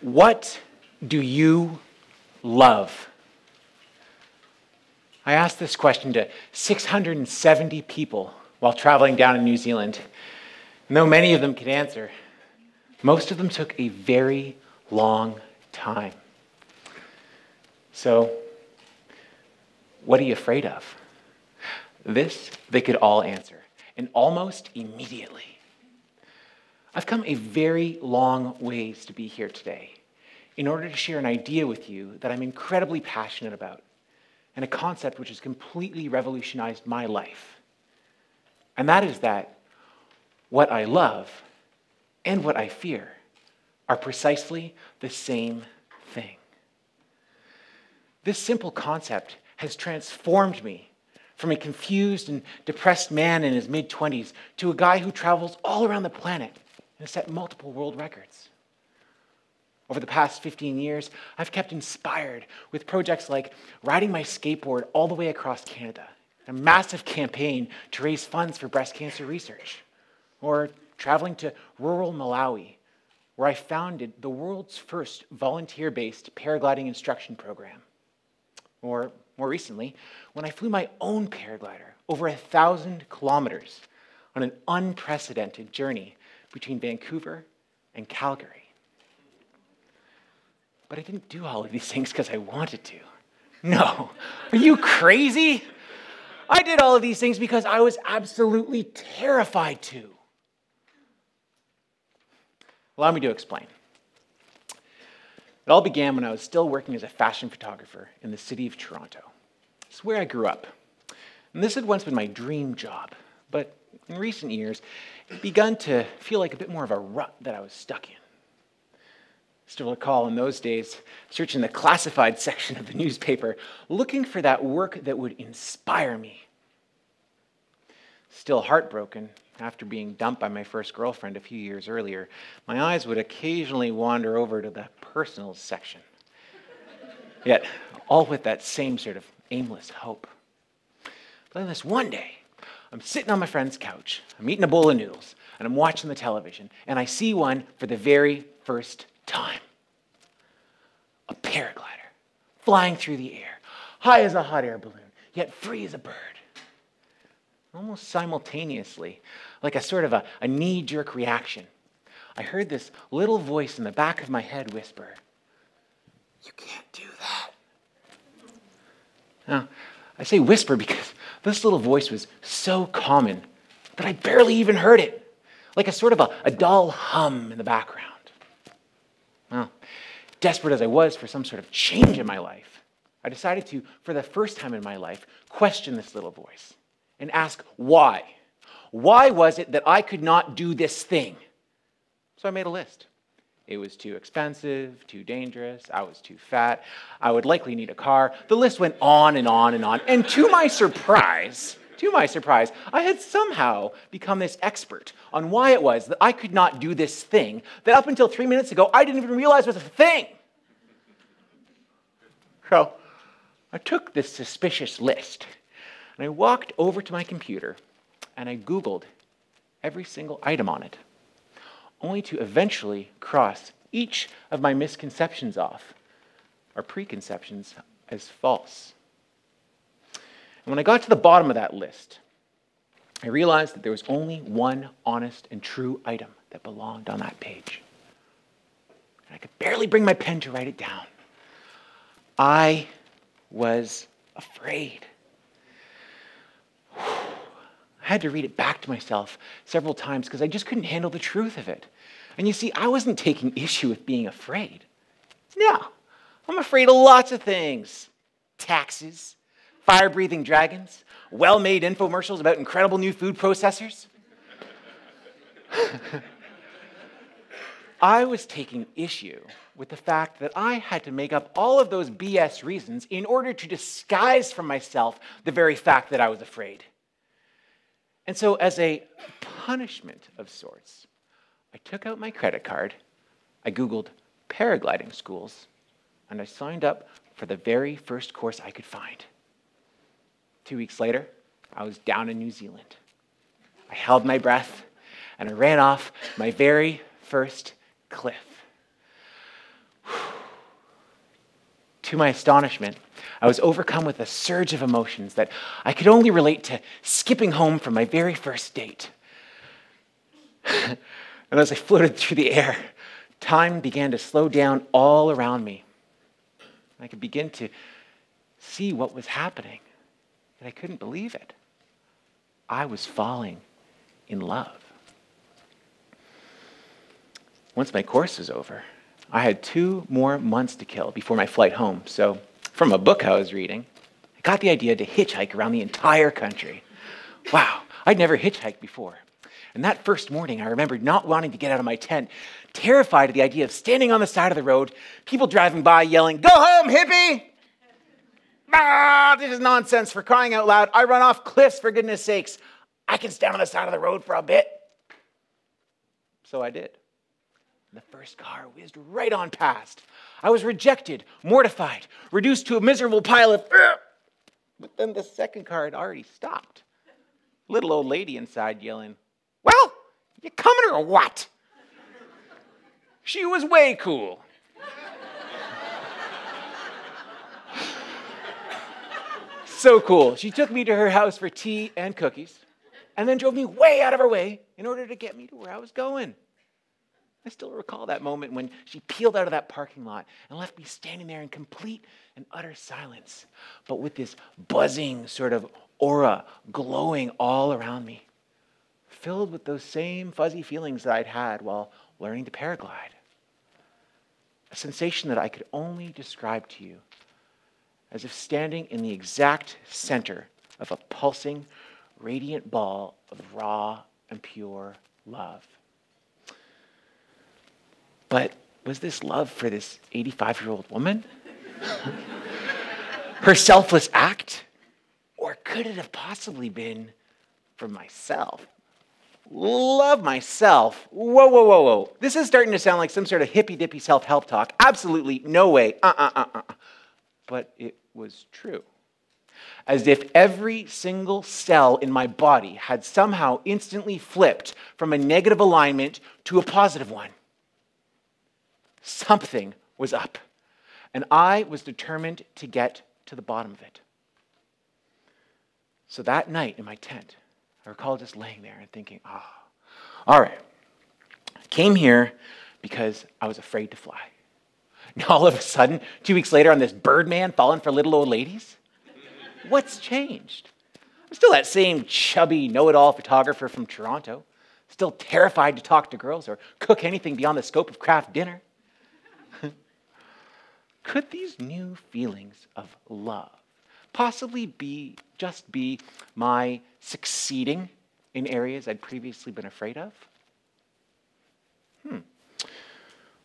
What do you love? I asked this question to 670 people while traveling down in New Zealand. And though many of them could answer, most of them took a very long time. So, what are you afraid of? This they could all answer, and almost immediately. I've come a very long ways to be here today in order to share an idea with you that I'm incredibly passionate about, and a concept which has completely revolutionized my life. And that is that what I love and what I fear are precisely the same thing. This simple concept has transformed me from a confused and depressed man in his mid-20s to a guy who travels all around the planet and has set multiple world records. Over the past 15 years, I've kept inspired with projects like riding my skateboard all the way across Canada, a massive campaign to raise funds for breast cancer research, or traveling to rural Malawi, where I founded the world's first volunteer-based paragliding instruction program. Or more recently, when I flew my own paraglider over 1,000 kilometers on an unprecedented journey between Vancouver and Calgary. But I didn't do all of these things because I wanted to. No, are you crazy? I did all of these things because I was absolutely terrified to. Allow me to explain. It all began when I was still working as a fashion photographer in the city of Toronto. It's where I grew up. And this had once been my dream job, but in recent years, it begun to feel like a bit more of a rut that I was stuck in. Still recall in those days, searching the classified section of the newspaper, looking for that work that would inspire me. Still heartbroken, after being dumped by my first girlfriend a few years earlier, my eyes would occasionally wander over to the personal section. Yet, all with that same sort of aimless hope. But then this one day, I'm sitting on my friend's couch, I'm eating a bowl of noodles, and I'm watching the television, and I see one for the very first time. A paraglider, flying through the air, high as a hot air balloon, yet free as a bird. Almost simultaneously, like a sort of a knee-jerk reaction, I heard this little voice in the back of my head whisper, "You can't do that." Now, I say whisper because this little voice was so common that I barely even heard it, like a sort of a dull hum in the background. Well, desperate as I was for some sort of change in my life, I decided to, for the first time in my life, question this little voice and ask why. Why was it that I could not do this thing? So I made a list. It was too expensive, too dangerous, I was too fat, I would likely need a car. The list went on and on and on. And to my surprise, I had somehow become this expert on why it was that I could not do this thing that up until 3 minutes ago, I didn't even realize was a thing. So I took this suspicious list and I walked over to my computer and I Googled every single item on it, only to eventually cross each of my misconceptions off, or preconceptions, as false. And when I got to the bottom of that list, I realized that there was only one honest and true item that belonged on that page. And I could barely bring my pen to write it down. I was afraid. I had to read it back to myself several times because I just couldn't handle the truth of it. And you see, I wasn't taking issue with being afraid. No, I'm afraid of lots of things. Taxes, fire-breathing dragons, well-made infomercials about incredible new food processors. I was taking issue with the fact that I had to make up all of those BS reasons in order to disguise from myself the very fact that I was afraid. And so as a punishment of sorts, I took out my credit card, I Googled paragliding schools, and I signed up for the very first course I could find. 2 weeks later, I was down in New Zealand. I held my breath, and I ran off my very first cliff. to my astonishment, I was overcome with a surge of emotions that I could only relate to skipping home from my very first date. And as I floated through the air, time began to slow down all around me. I could begin to see what was happening, and I couldn't believe it. I was falling in love. Once my course was over, I had 2 more months to kill before my flight home. So from a book I was reading, I got the idea to hitchhike around the entire country. Wow, I'd never hitchhiked before. And that first morning, I remembered not wanting to get out of my tent, terrified of the idea of standing on the side of the road, people driving by yelling, "Go home, hippie!" This is nonsense, for crying out loud. I run off cliffs, for goodness sakes. I can stand on the side of the road for a bit. So I did. The first car whizzed right on past. I was rejected, mortified, reduced to a miserable pile of... But then the second car had already stopped. Little old lady inside yelling, "Well, you coming or what?" She was way cool. So cool. She took me to her house for tea and cookies, and then drove me way out of her way in order to get me to where I was going. I still recall that moment when she peeled out of that parking lot and left me standing there in complete and utter silence, but with this buzzing sort of aura glowing all around me, filled with those same fuzzy feelings that I'd had while learning to paraglide. A sensation that I could only describe to you as if standing in the exact center of a pulsing, radiant ball of raw and pure love. But was this love for this 85-year-old woman? Her selfless act? Or could it have possibly been for myself? Love myself? Whoa, whoa, whoa, whoa. This is starting to sound like some sort of hippy-dippy self-help talk. Absolutely no way. But it was true. As if every single cell in my body had somehow instantly flipped from a negative alignment to a positive one. Something was up, and I was determined to get to the bottom of it. So that night in my tent, I recall just laying there and thinking, all right, I came here because I was afraid to fly. Now all of a sudden, 2 weeks later, I'm this Birdman falling for little old ladies? What's changed? I'm still that same chubby, know-it-all photographer from Toronto, still terrified to talk to girls or cook anything beyond the scope of craft dinner. Could these new feelings of love possibly be my succeeding in areas I'd previously been afraid of?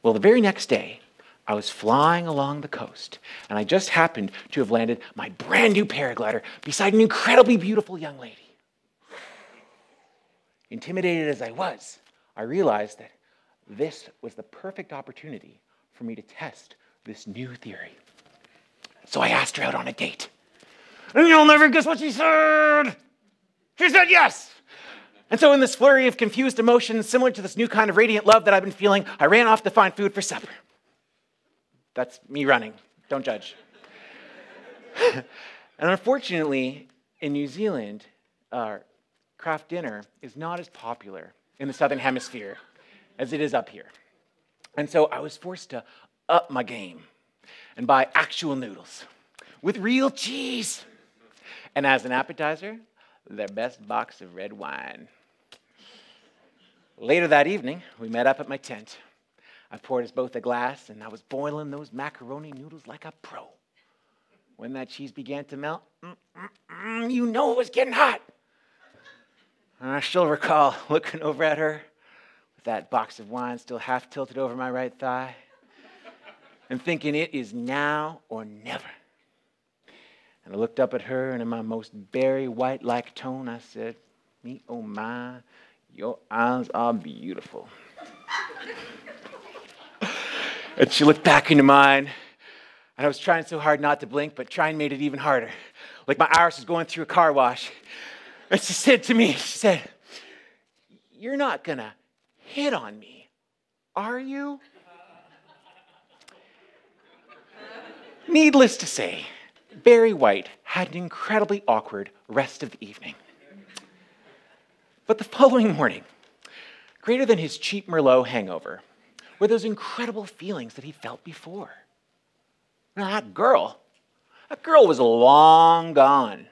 Well, the very next day, I was flying along the coast, and I just happened to have landed my brand new paraglider beside an incredibly beautiful young lady. Intimidated as I was, I realized that this was the perfect opportunity for me to test this new theory. So I asked her out on a date. And you'll never guess what she said. She said yes. And so in this flurry of confused emotions, similar to this new kind of radiant love that I've been feeling, I ran off to find food for supper. That's me running. Don't judge. And unfortunately, in New Zealand, craft dinner is not as popular in the Southern Hemisphere as it is up here. And so I was forced to up my game and buy actual noodles with real cheese. And as an appetizer, their best box of red wine. Later that evening, we met up at my tent. I poured us both a glass, and I was boiling those macaroni noodles like a pro. When that cheese began to melt, you know it was getting hot. And I still recall looking over at her with that box of wine still half tilted over my right thigh and thinking it is now or never. And I looked up at her, and in my most berry white-like tone, I said, "Me, oh my, your eyes are beautiful." And she looked back into mine, and I was trying so hard not to blink, but trying made it even harder. Like my iris was going through a car wash. And she said to me, she said, "You're not gonna hit on me, are you?" Needless to say, Barry White had an incredibly awkward rest of the evening. But the following morning, greater than his cheap Merlot hangover, were those incredible feelings that he felt before. Now, that girl was long gone.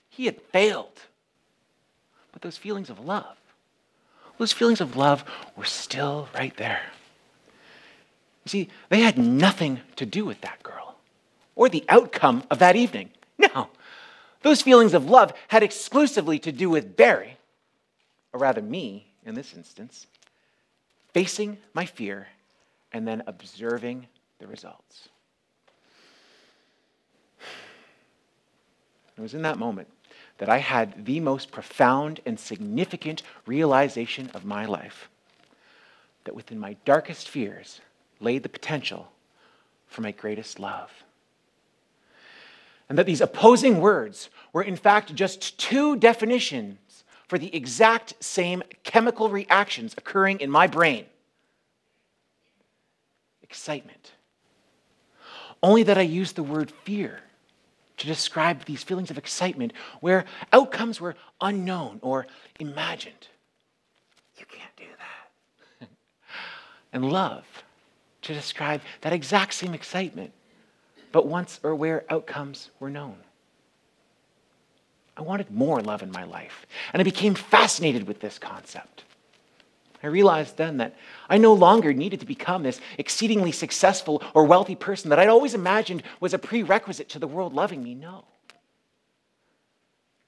He had failed. But those feelings of love were still right there. You see, they had nothing to do with that girl or the outcome of that evening. No, those feelings of love had exclusively to do with Barry, or rather me in this instance, facing my fear and then observing the results. It was in that moment that I had the most profound and significant realization of my life, that within my darkest fears lay the potential for my greatest love. And that these opposing words were in fact just two definitions for the exact same chemical reactions occurring in my brain. Excitement. Only that I used the word fear to describe these feelings of excitement where outcomes were unknown or imagined. You can't do that. And love to describe that exact same excitement, but once or where outcomes were known. I wanted more love in my life, and I became fascinated with this concept. I realized then that I no longer needed to become this exceedingly successful or wealthy person that I'd always imagined was a prerequisite to the world loving me. No.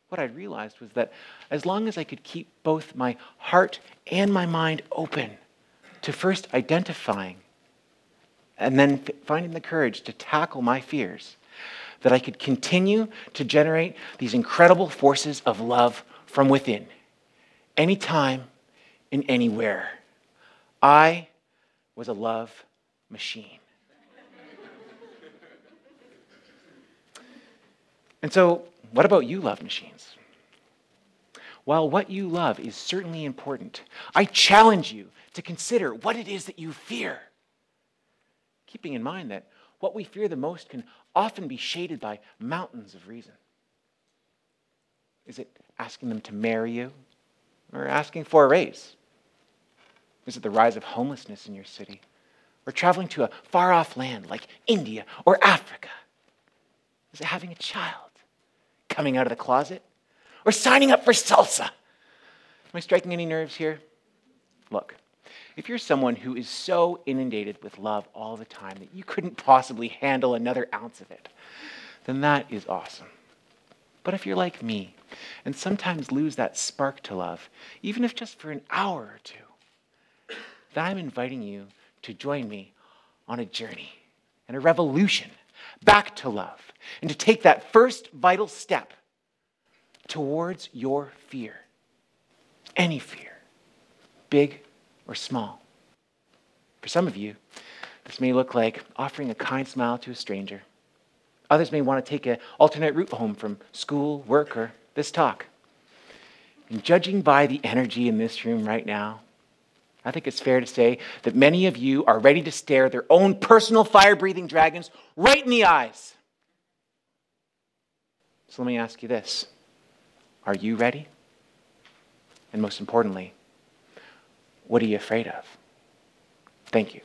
What I realized was that as long as I could keep both my heart and my mind open to first identifying and then finding the courage to tackle my fears, that I could continue to generate these incredible forces of love from within, anytime and anywhere. I was a love machine. And so, what about you, love machines? While what you love is certainly important, I challenge you to consider what it is that you fear, keeping in mind that what we fear the most can often be shaded by mountains of reason. Is it asking them to marry you or asking for a raise? Is it the rise of homelessness in your city or traveling to a far-off land like India or Africa? Is it having a child, coming out of the closet, or signing up for salsa? Am I striking any nerves here? Look, if you're someone who is so inundated with love all the time that you couldn't possibly handle another ounce of it, then that is awesome. But if you're like me and sometimes lose that spark to love, even if just for an hour or two, then I'm inviting you to join me on a journey and a revolution back to love and to take that first vital step towards your fear. Any fear, big or small. For some of you, this may look like offering a kind smile to a stranger. Others may want to take an alternate route home from school, work, or this talk. And judging by the energy in this room right now, I think it's fair to say that many of you are ready to stare their own personal fire-breathing dragons right in the eyes. So let me ask you this. Are you ready? And most importantly, what are you afraid of? Thank you.